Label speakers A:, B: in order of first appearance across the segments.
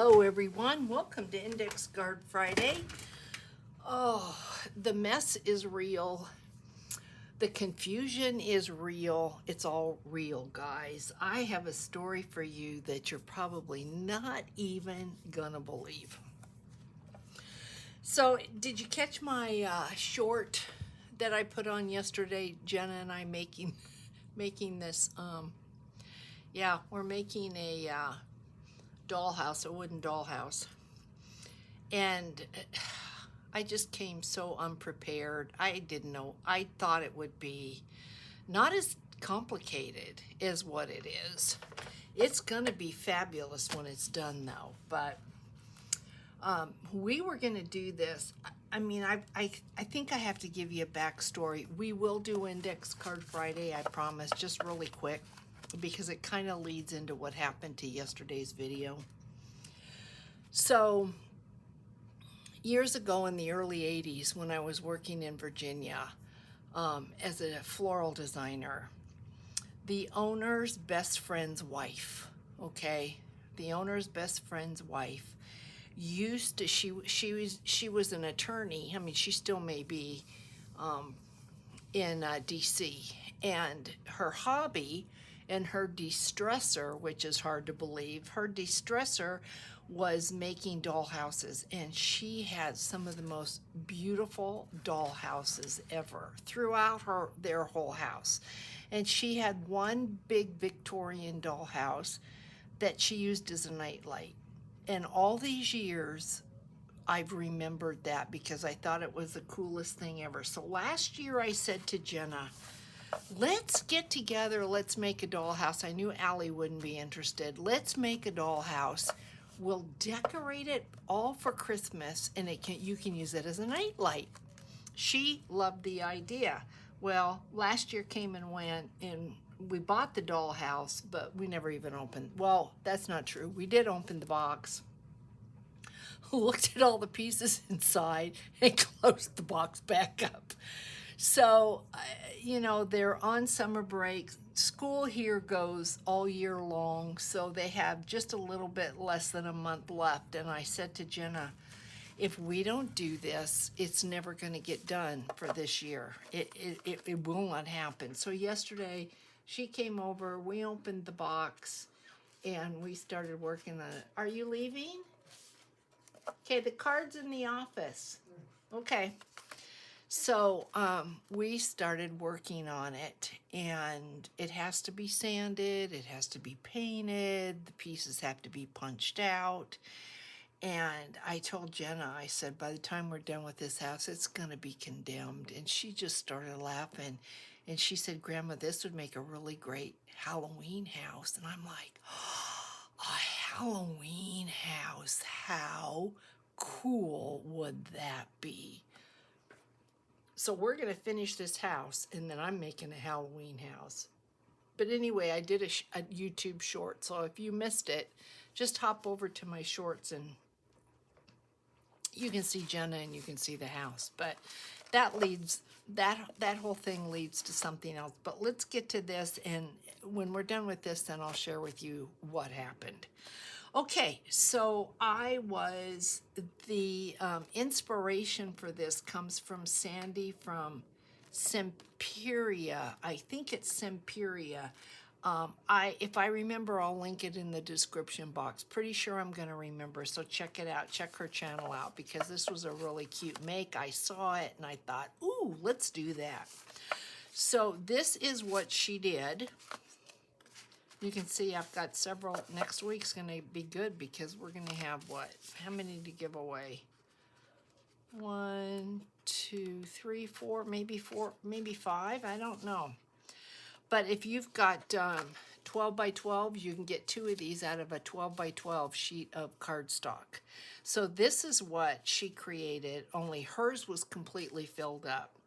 A: Hello everyone, welcome to Index Card Friday. Oh, the mess is real. The confusion is real. It's all real, guys. I have a story for you that you're probably not even gonna believe. So, did you catch my short that I put on yesterday? Jenna and I making this. Yeah, we're making a dollhouse, a wooden dollhouse. And I just came so unprepared. I didn't know. I thought it would be not as complicated as what it is. It's going to be fabulous when it's done, though. But we were going to do this. I mean, I think I have to give you a backstory. We will do Index Card Friday, I promise, just really quick, because it kind of leads into what happened to yesterday's video. So, years ago in the early 80s, when I was working in Virginia as a floral designer, the owner's best friend's wife, the owner's best friend's wife used to, she was an attorney. I mean, she still may be in DC, and her hobby and her de-stressor, which is hard to believe, her de-stressor was making dollhouses, and she had some of the most beautiful dollhouses ever throughout their whole house. And she had one big Victorian dollhouse that she used as a nightlight. And all these years, I've remembered that because I thought it was the coolest thing ever. So last year I said to Jenna, let's get together, let's make a dollhouse. I knew Allie wouldn't be interested. Let's make a dollhouse. We'll decorate it all for Christmas, and you can use it as a nightlight. She loved the idea. Well, last year came and went, and we bought the dollhouse, but we never even opened. Well, that's not true. We did open the box, looked at all the pieces inside, and closed the box back up. So, they're on summer break. School here goes all year long, so they have just a little bit less than a month left. And I said to Jenna, if we don't do this, it's never going to get done for this year. It will not happen. So yesterday, she came over, we opened the box, and we started working on it. Are you leaving? Okay, the card's in the office. Okay. So we started working on it, and it has to be sanded, it has to be painted, the pieces have to be punched out. And I told Jenna, I said, by the time we're done with this house, it's going to be condemned. And she just started laughing. And she said, Grandma, this would make a really great Halloween house. And I'm like, oh, a Halloween house, how cool would that be? So we're going to finish this house, and then I'm making a Halloween house. But anyway, I did a YouTube short, so if you missed it, just hop over to my shorts, and you can see Jenna and you can see the house. But that whole thing leads to something else. But let's get to this, and when we're done with this, then I'll share with you what happened. Okay, so the inspiration for this comes from Sandy from Semperia. I think it's Semperia. If I remember, I'll link it in the description box. Pretty sure I'm going to remember, so check it out. Check her channel out, because this was a really cute make. I saw it, and I thought, ooh, let's do that. So this is what she did. You can see I've got several. Next week's going to be good because we're going to have what? How many to give away? 1, 2, 3, 4, maybe 5. I don't know. But if you've got 12 by 12, you can get 2 of these out of a 12 by 12 sheet of cardstock. So this is what she created, only hers was completely filled up.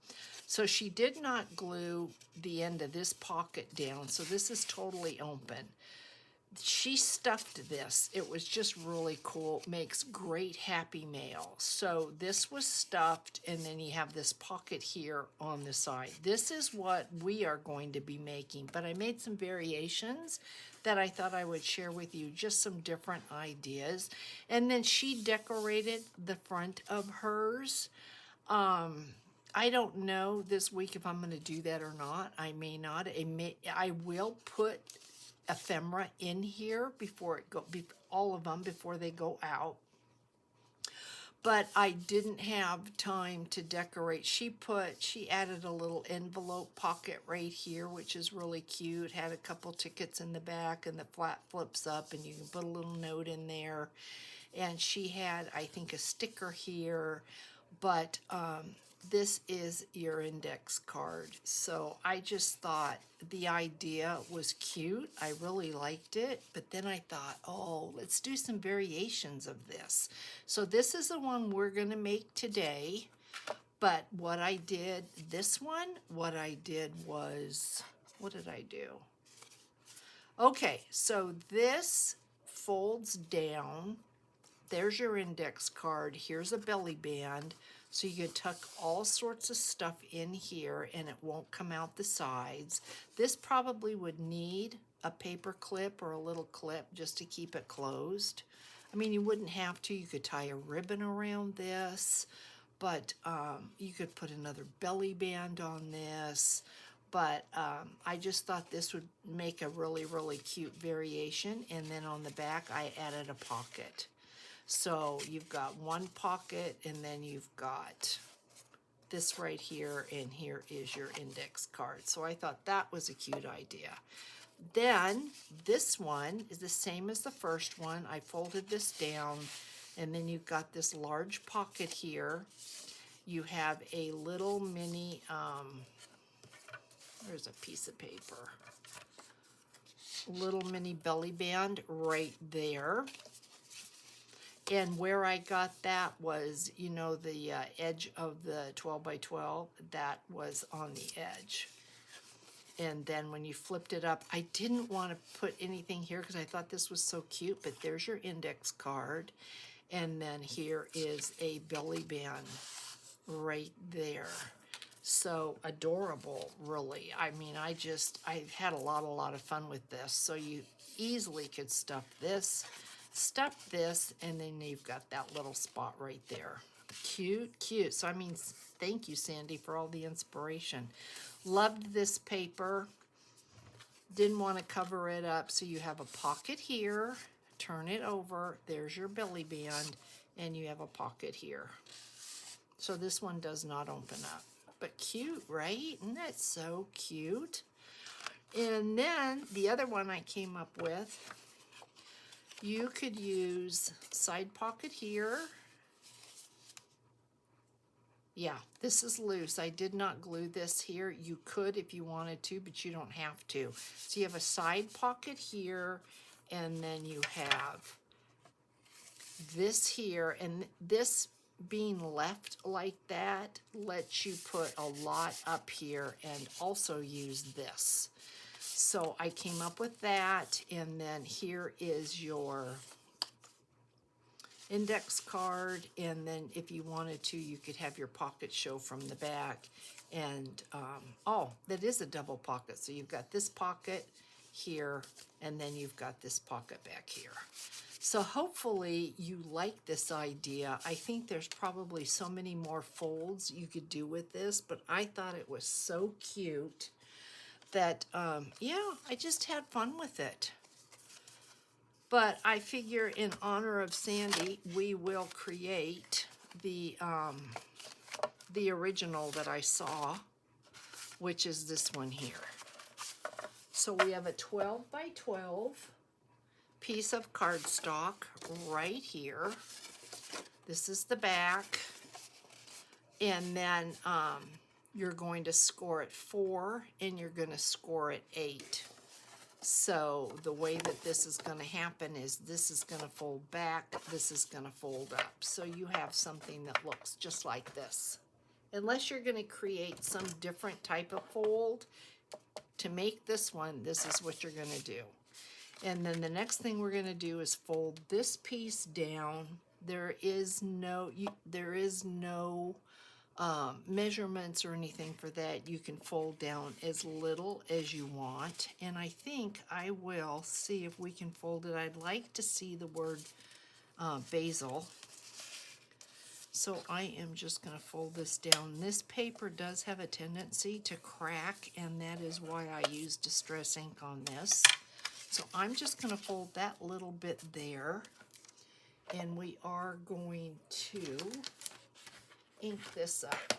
A: So she did not glue the end of this pocket down, so this is totally open. she stuffed this. It was just really cool. Makes great happy mail. So this was stuffed, and then you have this pocket here on the side. This is what we are going to be making, but I made some variations that I thought I would share with you, just some different ideas. And then she decorated the front of hers. I don't know this week if I'm going to do that or not. I may not. I will put ephemera in here before all of them before they go out. But I didn't have time to decorate. She added a little envelope pocket right here, which is really cute. Had a couple tickets in the back, and the flap flips up, and you can put a little note in there. And she had, I think, a sticker here, but this is your index card. So I just thought the idea was cute. I really liked it, but then I thought, oh, let's do some variations of this. So this is the one we're gonna make today. But what I did, what I did was, what did I do? Okay, so this folds down. There's your index card. Here's a belly band. So you could tuck all sorts of stuff in here and it won't come out the sides. This probably would need a paper clip or a little clip just to keep it closed. I mean, you wouldn't have to. You could tie a ribbon around this, but you could put another belly band on this. But I just thought this would make a really, really cute variation. And then on the back, I added a pocket. So you've got one pocket, and then you've got this right here, and here is your index card. So I thought that was a cute idea. Then this one is the same as the first one. I folded this down, and then you've got this large pocket here. You have a little mini, there's a piece of paper, little mini belly band right there. And where I got that was, you know, the edge of the 12 by 12, that was on the edge. And then when you flipped it up, I didn't want to put anything here because I thought this was so cute, but there's your index card. And then here is a belly band right there. So adorable, really. I mean, I had a lot of fun with this. So you easily could stuff this, and then you've got that little spot right there. Cute, cute. So, I mean, thank you, Sandy, for all the inspiration. Loved this paper. Didn't want to cover it up, so you have a pocket here. Turn it over. There's your belly band, and you have a pocket here. So this one does not open up. But cute, right? Isn't that so cute? And then the other one I came up with, you could use side pocket here. Yeah, this is loose. I did not glue this here. You could if you wanted to, but you don't have to. So you have a side pocket here, and then you have this here, and this being left like that lets you put a lot up here and also use this. So I came up with that, and then here is your index card, and then if you wanted to, you could have your pocket show from the back. And oh, that is a double pocket. So you've got this pocket here, and then you've got this pocket back here. So hopefully you like this idea. I think there's probably so many more folds you could do with this, but I thought it was so cute that, yeah, I just had fun with it. But I figure in honor of Sandy, we will create the original that I saw, which is this one here. So we have a 12 by 12 piece of cardstock right here. This is the back. And then you're going to score it 4, and you're going to score it 8. So the way that this is going to happen is this is going to fold back, this is going to fold up. So you have something that looks just like this. Unless you're going to create some different type of fold, to make this one, this is what you're going to do. And then the next thing we're going to do is fold this piece down. There is no measurements or anything for that. You can fold down as little as you want. And I think I will see if we can fold it. I'd like to see the word basil. So I am just going to fold this down. This paper does have a tendency to crack, and that is why I use Distress ink on this. So I'm just going to fold that little bit there, and we are going to ink this up.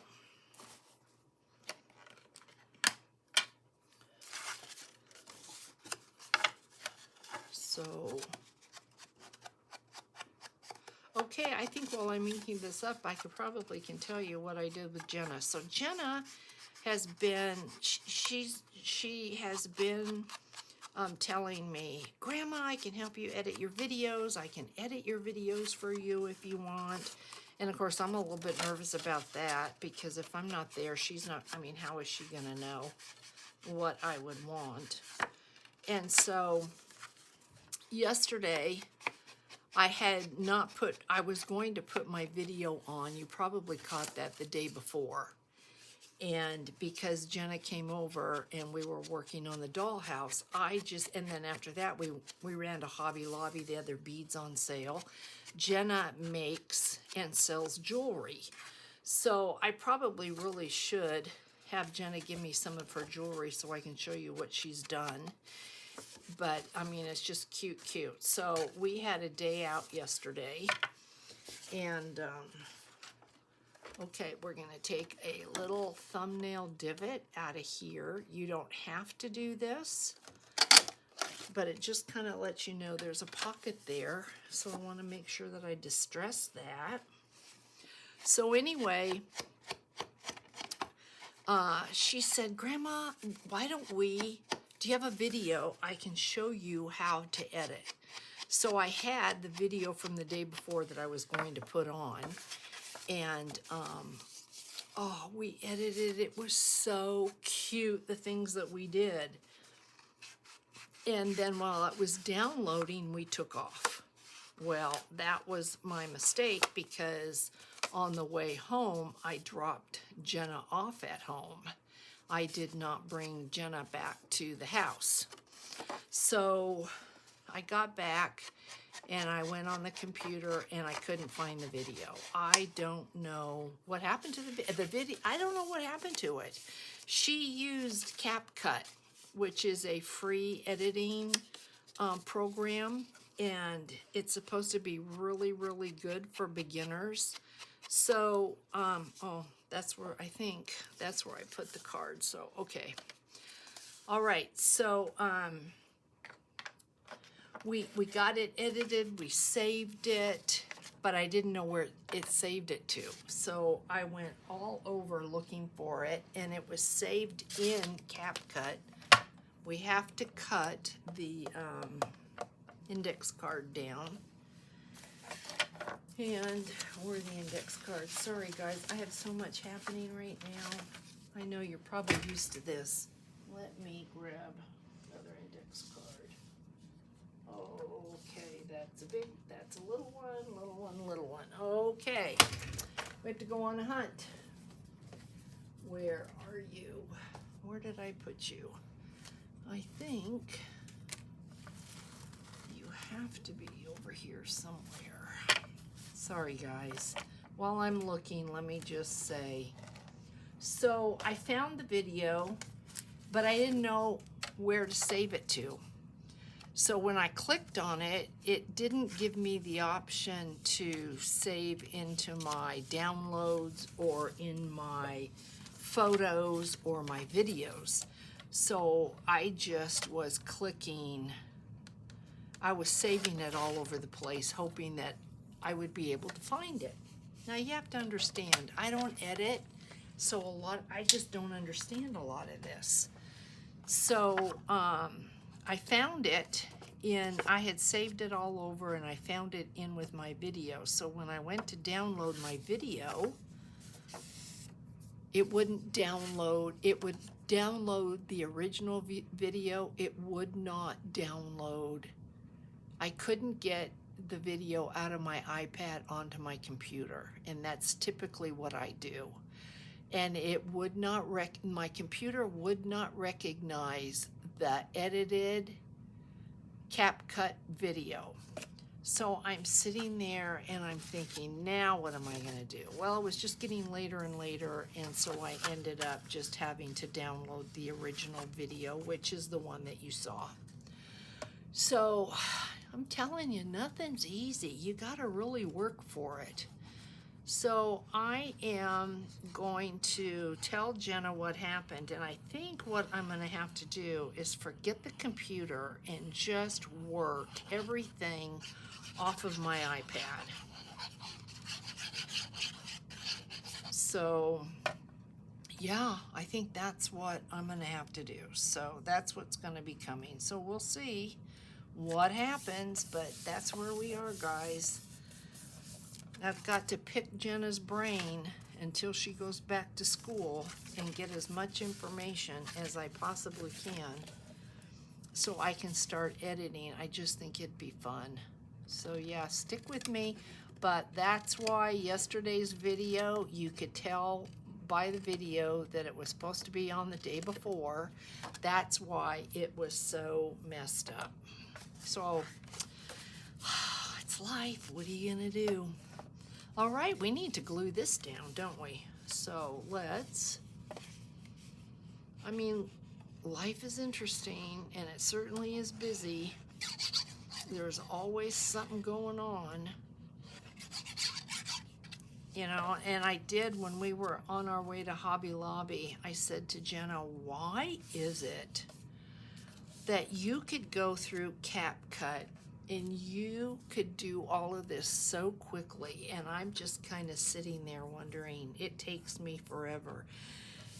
A: So, okay, I think while I'm inking this up, I can tell you what I did with Jenna. So Jenna has been, she has been telling me, Grandma, I can help you edit your videos. I can edit your videos for you if you want. And of course, I'm a little bit nervous about that because if I'm not there, she's not, I mean, how is she going to know what I would want? And so yesterday, I was going to put my video on. You probably caught that the day before. And because Jenna came over and we were working on the dollhouse, and then after that, we ran to Hobby Lobby. They had their beads on sale. Jenna makes and sells jewelry. So I probably really should have Jenna give me some of her jewelry so I can show you what she's done. But, I mean, it's just cute, cute. So we had a day out yesterday. And, okay, we're going to take a little thumbnail divot out of here. You don't have to do this, but it just kind of lets you know there's a pocket there. So I want to make sure that I distress that. So anyway, she said, Grandma, why don't do you have a video? I can show you how to edit. So I had the video from the day before that I was going to put on. And, oh, we edited. It was so cute, the things that we did. And then while it was downloading, we took off. Well, that was my mistake because on the way home, I dropped Jenna off at home. I did not bring Jenna back to the house. So I got back and I went on the computer and I couldn't find the video. I don't know what happened to the video. I don't know what happened to it. She used CapCut, which is a free editing program, and it's supposed to be really, really good for beginners. So, oh, that's where I put the card. So, okay. All right. So, we got it edited, we saved it, but I didn't know where it saved it to. So I went all over looking for it, and it was saved in CapCut. We have to cut the index card down. And where's the index card? Sorry guys, I have so much happening right now. I know you're probably used to this. Let me grab another index card. Okay, that's a little one, little one. Okay, we have to go on a hunt. Where are you? Where did I put you? I think you have to be over here somewhere. Sorry guys. While I'm looking, let me just say, so I found the video, but I didn't know where to save it to. So when I clicked on it, it didn't give me the option to save into my downloads or in my photos or my videos. So I just was clicking, I was saving it all over the place, hoping that I would be able to find it. Now you have to understand, I don't edit, so I just don't understand a lot of this. So, I found it I had saved it all over and I found it in with my video. So when I went to download my video, it wouldn't download. It would download the original video. It would not download. I couldn't get the video out of my iPad onto my computer, and that's typically what I do. And it would not my computer would not recognize the edited CapCut video. So I'm sitting there and I'm thinking, now what am I going to do? Well, it was just getting later and later, and so I ended up just having to download the original video, which is the one that you saw. So I'm telling you, nothing's easy. You got to really work for it. So I am going to tell Jenna what happened, and I think what I'm going to have to do is forget the computer and just work everything off of my iPad. So yeah, I think that's what I'm going to have to do. So that's what's going to be coming. So we'll see what happens, but that's where we are, guys. I've got to pick Jenna's brain until she goes back to school and get as much information as I possibly can so I can start editing. I just think it'd be fun. So yeah, stick with me. But that's why yesterday's video, you could tell by the video that it was supposed to be on the day before. That's why it was so messed up. So it's life. What are you gonna do? All right, we need to glue this down, don't we? So let's, I mean, life is interesting and it certainly is busy. There's always something going on. You know, and I did when we were on our way to Hobby Lobby, I said to Jenna, why is it that you could go through CapCut and you could do all of this so quickly, and I'm just kind of sitting there wondering, it takes me forever.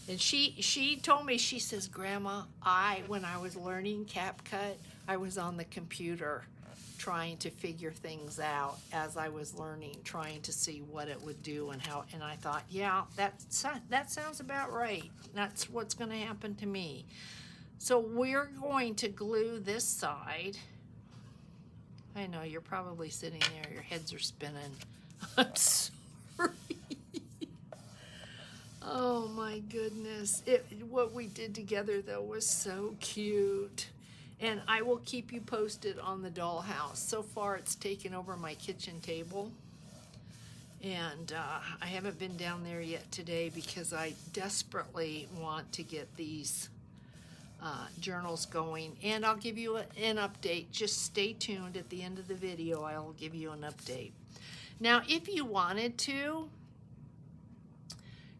A: And she told me, she says, Grandma, when I was learning CapCut, I was on the computer trying to figure things out as I was learning, trying to see what it would do and how, and I thought, yeah, that sounds about right. That's what's going to happen to me. So we're going to glue this side. I know, you're probably sitting there, your heads are spinning. I'm sorry. Oh my goodness. What we did together though was so cute. And I will keep you posted on the dollhouse. So far it's taken over my kitchen table. And I haven't been down there yet today because I desperately want to get these journals going, and I'll give you an update. Just stay tuned. At the end of the video I'll give you an update. Now if you wanted to,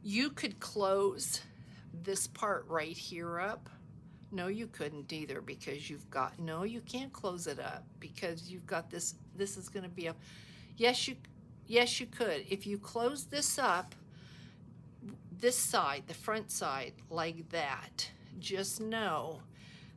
A: you could close this part right here up. No, you couldn't either, because you've got, no, you can't close it up because you've got this is going to be up. Yes you could. If you close this up, this side, the front side, like that, just know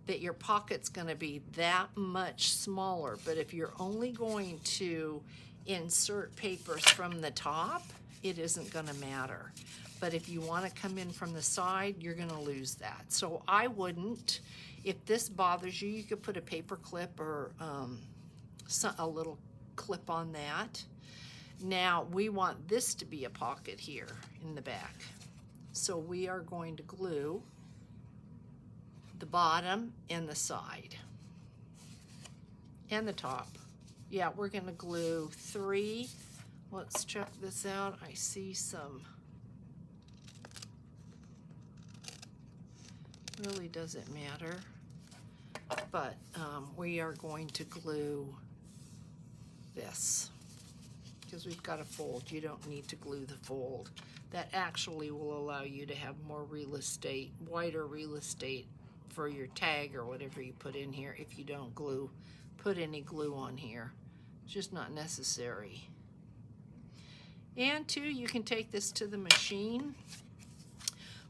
A: that your pocket's going to be that much smaller. But if you're only going to insert papers from the top, it isn't going to matter. But if you want to come in from the side, you're going to lose that. So I wouldn't. If this bothers you, you could put a paper clip or a little clip on that. Now we want this to be a pocket here in the back. So we are going to glue the bottom and the side and the top. Yeah, we're going to glue 3. Let's check this out. I see some. Really doesn't matter, but we are going to glue this because we've got a fold. You don't need to glue the fold. That actually will allow you to have more real estate, wider real estate for your tag or whatever you put in here if you don't put any glue on here. It's just not necessary. And 2, you can take this to the machine,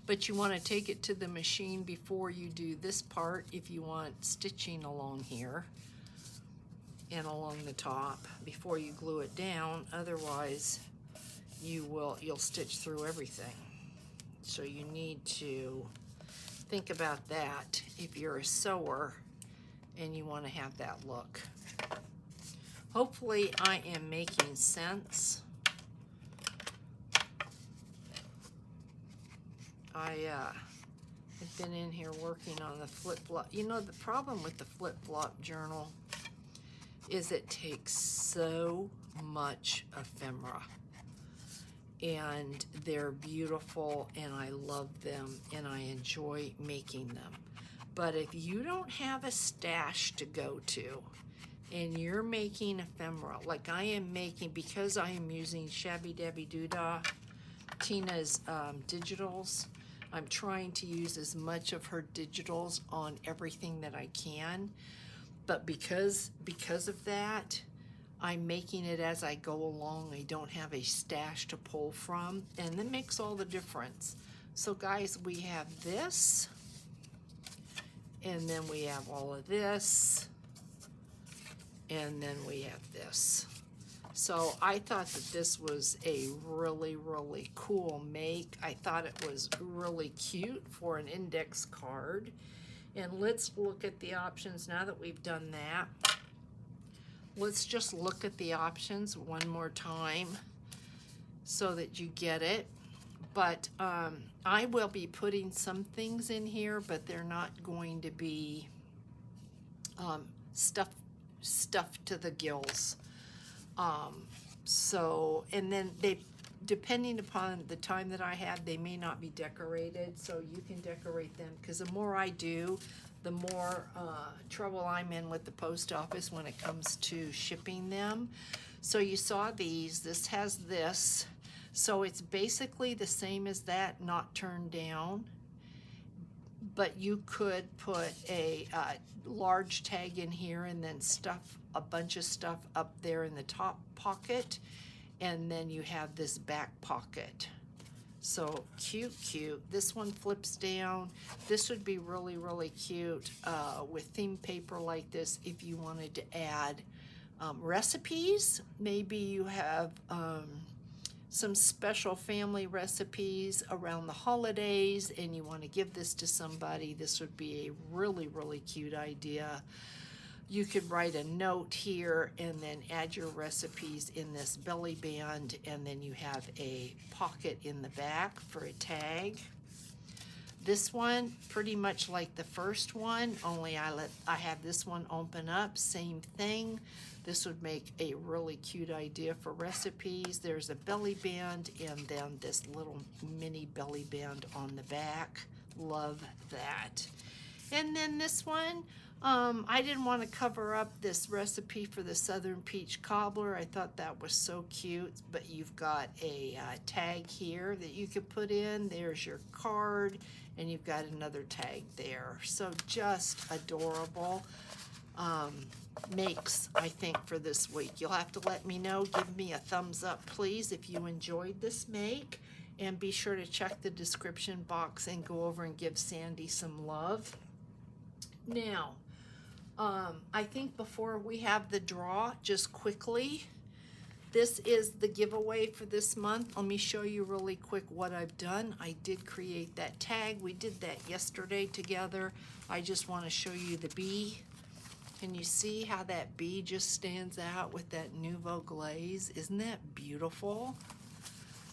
A: but you want to take it to the machine before you do this part if you want stitching along here and along the top before you glue it down. Otherwise you'll stitch through everything. So you need to think about that if you're a sewer and you want to have that look. Hopefully I am making sense. I've been in here working on the flip-flop. You know, the problem with the flip-flop journal is it takes so much ephemera. And they're beautiful, and I love them, and I enjoy making them. But if you don't have a stash to go to, and you're making ephemera, like I am making, because I am using Shabby Dabby Doodah, Tina's digitals, I'm trying to use as much of her digitals on everything that I can. But because of that, I'm making it as I go along. I don't have a stash to pull from, and that makes all the difference. So guys, we have this, and then we have all of this, and then we have this. So I thought that this was a really, really cool make. I thought it was really cute for an index card. And let's look at the options now that we've done that. Let's just look at the options one more time so that you get it. But I will be putting some things in here, but they're not going to be stuffed to the gills. And then depending upon the time that I have, they may not be decorated, so you can decorate them, because the more I do, the more trouble I'm in with the post office when it comes to shipping them. So you saw these. This has this. So it's basically the same as that, not turned down. But you could put a large tag in here and then stuff a bunch of stuff up there in the top pocket. And then you have this back pocket. So cute, cute. This one flips down. This would be really, really cute with theme paper like this if you wanted to add recipes. Maybe you have some special family recipes around the holidays and you want to give this to somebody. This would be a really, really cute idea. You could write a note here and then add your recipes in this belly band, and then you have a pocket in the back for a tag. This one, pretty much like the first one, only I have this one open up, same thing. This would make a really cute idea for recipes. There's a belly band and then this little mini belly band on the back. Love that. And then this one, I didn't want to cover up this recipe for the Southern Peach Cobbler. I thought that was so cute, but you've got a tag here that you could put in. There's your card, and you've got another tag there. So just adorable makes, I think, for this week. You'll have to let me know. Give me a thumbs up, please, if you enjoyed this make. And be sure to check the description box and go over and give Sandy some love. Now, I think before we have the draw, just quickly, this is the giveaway for this month. Let me show you really quick what I've done. I did create that tag. We did that yesterday together. I just want to show you the bee. Can you see how that bee just stands out with that Nouveau glaze? Isn't that beautiful?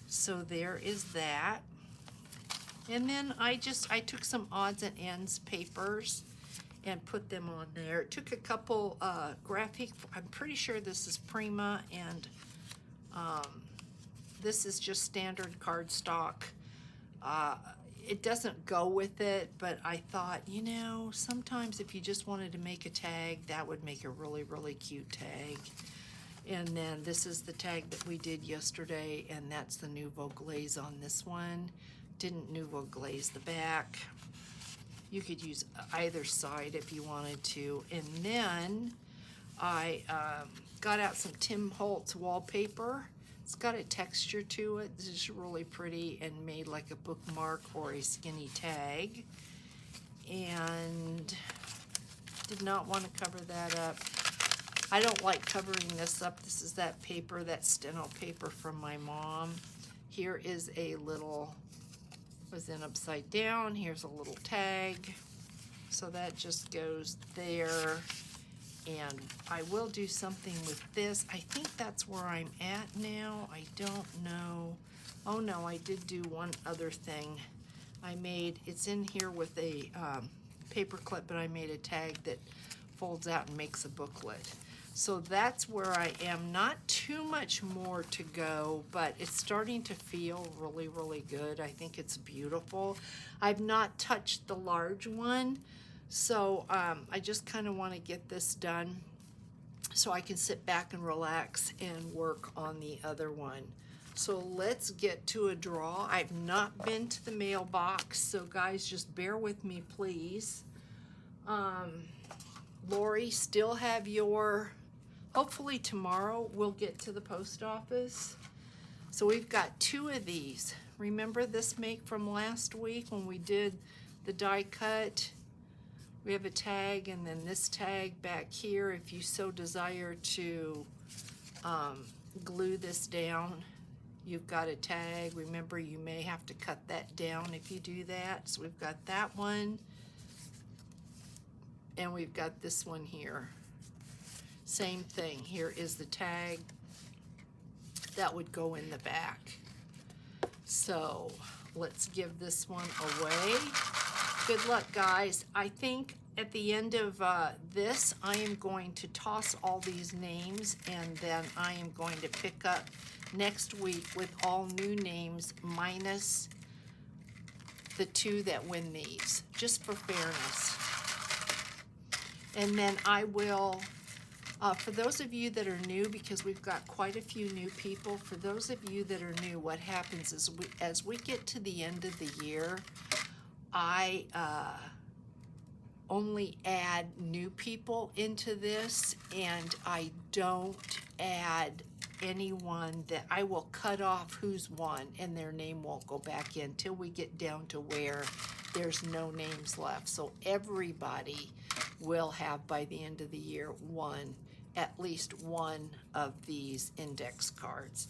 A: So there is that. And then I took some odds and ends papers and put them on there. It took a couple graphic, I'm pretty sure this is Prima, and this is just standard cardstock. It doesn't go with it, but I thought, you know, sometimes if you just wanted to make a tag, that would make a really, really cute tag. And then this is the tag that we did yesterday, and that's the Nouveau glaze on this one. Didn't Nouveau glaze the back. You could use either side if you wanted to. And then I got out some Tim Holtz wallpaper. It's got a texture to it. This is really pretty and made like a bookmark or a skinny tag. And did not want to cover that up. I don't like covering this up. This is that paper, that steno paper from my mom. Here is a little was then upside down. Here's a little tag. So that just goes there. And I will do something with this. I think that's where I'm at now. I don't know. Oh no, I did do one other thing. It's in here with a paper clip, but I made a tag that folds out and makes a booklet. So that's where I am. Not too much more to go, but it's starting to feel really, really good. I think it's beautiful. I've not touched the large one, so I just kind of want to get this done so I can sit back and relax and work on the other one. So let's get to a draw. I've not been to the mailbox, so guys, just bear with me, please. Lori, still have your, hopefully tomorrow we'll get to the post office. So we've got 2 of these. Remember this make from last week when we did the die cut? We have a tag and then this tag back here if you so desire to glue this down. You've got a tag. Remember, you may have to cut that down if you do that. So we've got that one. And we've got this one here. Same thing. Here is the tag. That would go in the back. So let's give this one away. Good luck, guys. I think at the end of this, I am going to toss all these names, and then I am going to pick up next week with all new names minus the 2 that win these, just for fairness. And then I will, for those of you that are new, because we've got quite a few new people, for those of you that are new, what happens is as we get to the end of the year, I only add new people into this, and I don't add anyone that I will cut off who's won, and their name won't go back in till we get down to where there's no names left. So everybody will have by the end of the year at least one of these index cards.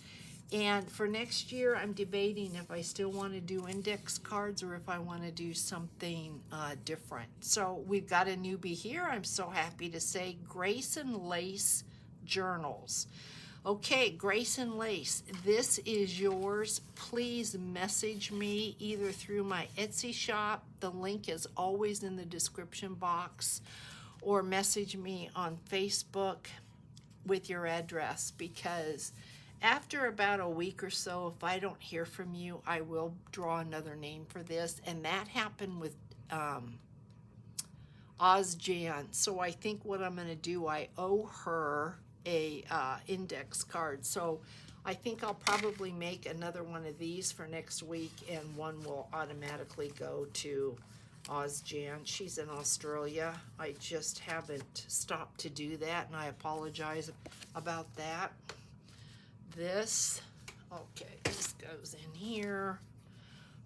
A: And for next year, I'm debating if I still want to do index cards or if I want to do something different. So we've got a newbie here. I'm so happy to say Grace and Lace Journals. Okay, Grace and Lace, this is yours. Please message me either through my Etsy shop. The link is always in the description box, or message me on Facebook with your address, because after about a week or so, if I don't hear from you, I will draw another name for this. And that happened with Ozjan. So I think what I'm going to do, I owe her a index card. So I think I'll probably make another one of these for next week, and one will automatically go to Ozjan. She's in Australia. I just haven't stopped to do that, and I apologize about that. This, okay, this goes in here.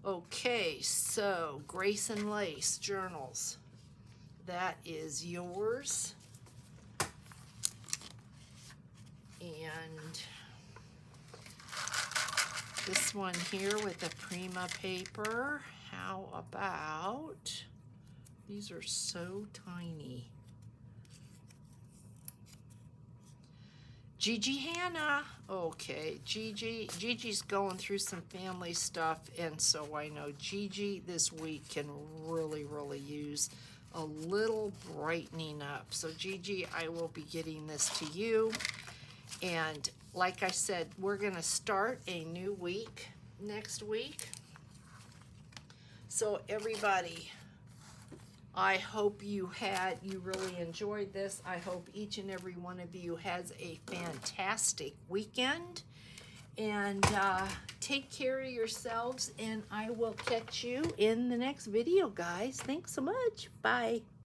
A: Okay, so Grace and Lace Journals, that is yours. And this one here with the Prima paper, how about, these are so tiny. Gigi Hannah. Okay, Gigi's going through some family stuff, and so I know Gigi this week can really, really use a little brightening up. So Gigi, I will be getting this to you. And like I said, we're gonna start a new week next week. So everybody, I hope you really enjoyed this. I hope each and every one of you has a fantastic weekend. And take care of yourselves, and I will catch you in the next video, guys. Thanks so much. Bye.